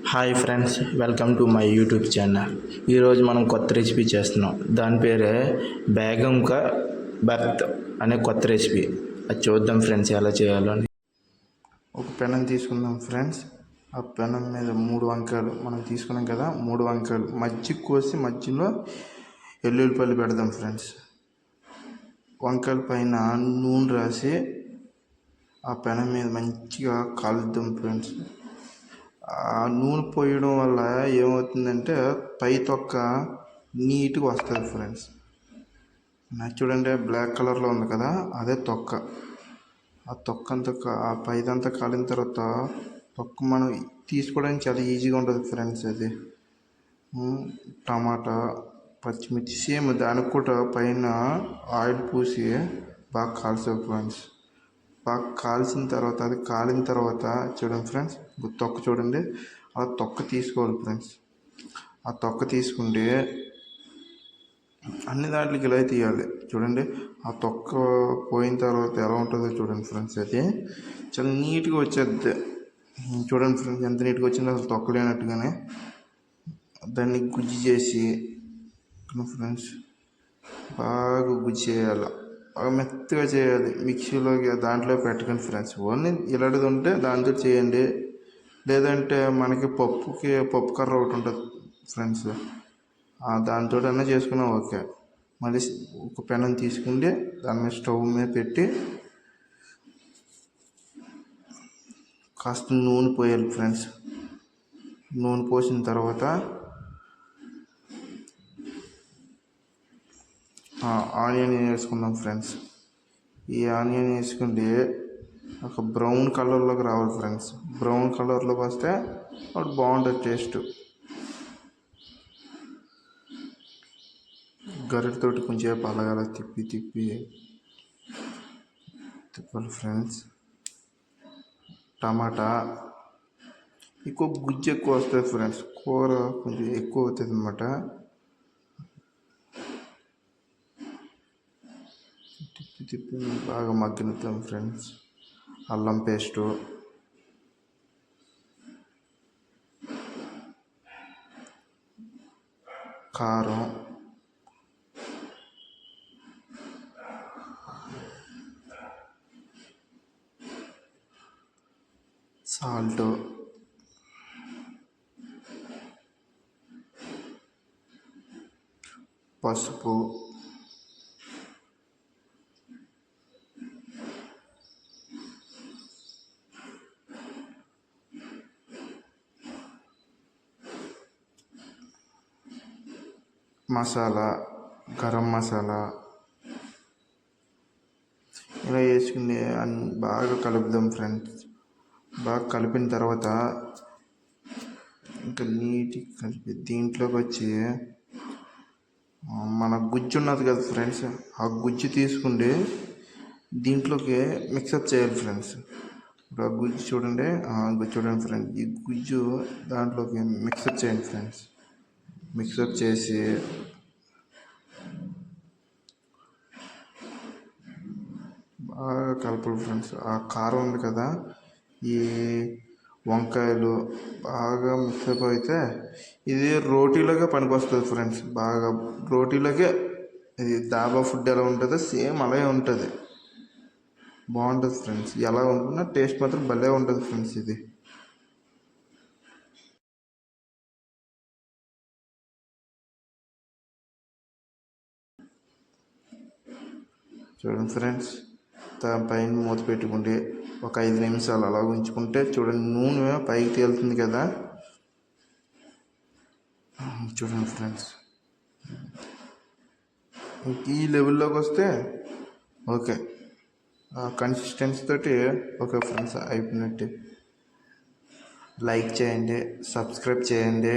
Hi friends, welcome to my YouTube channel. ఈరోజు మనం కొత్త రెసిపీ చేస్తున్నాం. దాని పేరే బేగం కా బర్త్ అనే కొత్త రెసిపీ. అది చూద్దాం ఫ్రెండ్స్ ఎలా చేయాలో అని. ఒక పెనం తీసుకుందాం ఫ్రెండ్స్. ఆ పెనం మీద 3 వంకాయలు మనం తీసుకున్నాం కదా, 3 వంకాయలు మజ్జిగ కోసి మధ్యలో ఎల్లుల్లిపల్లి పెడదాం ఫ్రెండ్స్. వంకాయల పైన నూనె రాసి ఆ పెనం మీద మంచిగా కాలుద్దాం ఫ్రెండ్స్. ఆ నూనె పోయడం వల్ల ఏమవుతుందంటే పై తొక్క నీట్గా వస్తుంది ఫ్రెండ్స్. చూడండి, బ్లాక్ కలర్లో ఉంది కదా, అదే తొక్క. ఆ తొక్క అంతా ఆ పైదంతా కాలిన తర్వాత తొక్క మనం తీసుకోవడానికి చాలా ఈజీగా ఉంటుంది ఫ్రెండ్స్. అది టమాటా, పచ్చిమిర్చి సేమ్ దానికి కూడా పైన ఆయిల్ పూసి బాగా కాల్చాలి ఫ్రెండ్స్. బాగా కాల్చిన తర్వాత అది కాలిన తర్వాత చూడండి ఫ్రెండ్స్, తొక్క చూడండి, అలా తొక్క తీసుకోవాలి ఫ్రెండ్స్. ఆ తొక్క తీసుకుంటే అన్ని దాంట్లోకి ఇలా తీయాలి. చూడండి, ఆ తొక్క పోయిన తర్వాత ఎలా ఉంటుందో చూడండి ఫ్రెండ్స్. అది చాలా నీట్గా వచ్చేది. చూడండి ఫ్రెండ్స్, ఎంత నీట్గా వచ్చిందో, అసలు తొక్క లేనట్టుగానే. దాన్ని గుజ్జు చేసి ఫ్రెండ్స్ బాగా గుజ్జు చేయాలి, బాగా మెత్తగా చేయాలి. మిక్సీలోకి దాంట్లో పెట్టకండి ఫ్రెండ్స్. ఓన్లీ ఇలాంటిది ఉంటే దాంతో చేయండి. లేదంటే మనకి పప్పు కర్ర ఒకటి ఉంటుంది ఫ్రెండ్స్, దాంతో అయినా చేసుకున్నా ఓకే. మళ్ళీ ఒక పెనం తీసుకుంటే దాని మీద స్టవ్ మీద పెట్టి కాస్త నూనె పోయాలి ఫ్రెండ్స్. నూనె పోసిన తర్వాత ఆనియన్ వేసుకుందాం ఫ్రెండ్స్. ఈ ఆనియన్ వేసుకుంటే ఒక బ్రౌన్ కలర్లోకి రావాలి ఫ్రెండ్స్. బ్రౌన్ కలర్లోకి వస్తే అప్పుడు బాగుంటుంది టేస్ట్. గరిటతోటి కొంచెం అలగల తిప్పాలి ఫ్రెండ్స్. టమాటా ఎక్కువ గుజ్జు ఎక్కువ వస్తుంది ఫ్రెండ్స్, కూర కొంచెం ఎక్కువ అవుతుంది అన్నమాట. తిప్పి బాగా మగ్గినతాం ఫ్రెండ్స్. అల్లం పేస్టు, కారం, సాల్ట్, పసుపు, మసాలా, గరం మసాలా ఇలా వేసుకుని బాగా కలుపుదాం ఫ్రెండ్స్. బాగా కలిపిన తర్వాత ఇంకా నీట్గా కలిపి దీంట్లోకి వచ్చి మన గుజ్జు ఉన్నది కదా ఫ్రెండ్స్, ఆ గుజ్జు తీసుకుంటే దీంట్లోకి మిక్సప్ చేయాలి ఫ్రెండ్స్. ఇప్పుడు ఆ గుజ్జు చూడండి, ఫ్రెండ్స్, ఈ గుజ్జు దాంట్లోకి మిక్సప్ చేయండి ఫ్రెండ్స్. మిక్సప్ చేసి బాగా కలపాలి ఫ్రెండ్స్. ఆ కారం ఉంది కదా, ఈ వంకాయలు బాగా మిక్సప్ అయితే ఇది రోటీలోకే పనికొస్తుంది ఫ్రెండ్స్. బాగా రోటీలోకే, ఇది దాబా ఫుడ్ ఎలా ఉంటుందో సేమ్ అలాగే ఉంటుంది. బాగుంటుంది ఫ్రెండ్స్. ఎలా ఉంటున్నా టేస్ట్ మాత్రం భలే ఉంటుంది ఫ్రెండ్స్. ఇది చూడండి ఫ్రెండ్స్, పైన మూత పెట్టుకుంటే ఒక 5 నిమిషాలు అలా ఉంచుకుంటే చూడండి నూనె పైకి తేలుతుంది కదా. చూడండి ఫ్రెండ్స్, ఈ లెవెల్లోకి వస్తే ఓకే. కన్సిస్టెన్సీ తోటి ఓకే ఫ్రెండ్స్, అయిపోయినట్టే. లైక్ చేయండి, సబ్స్క్రైబ్ చేయండి.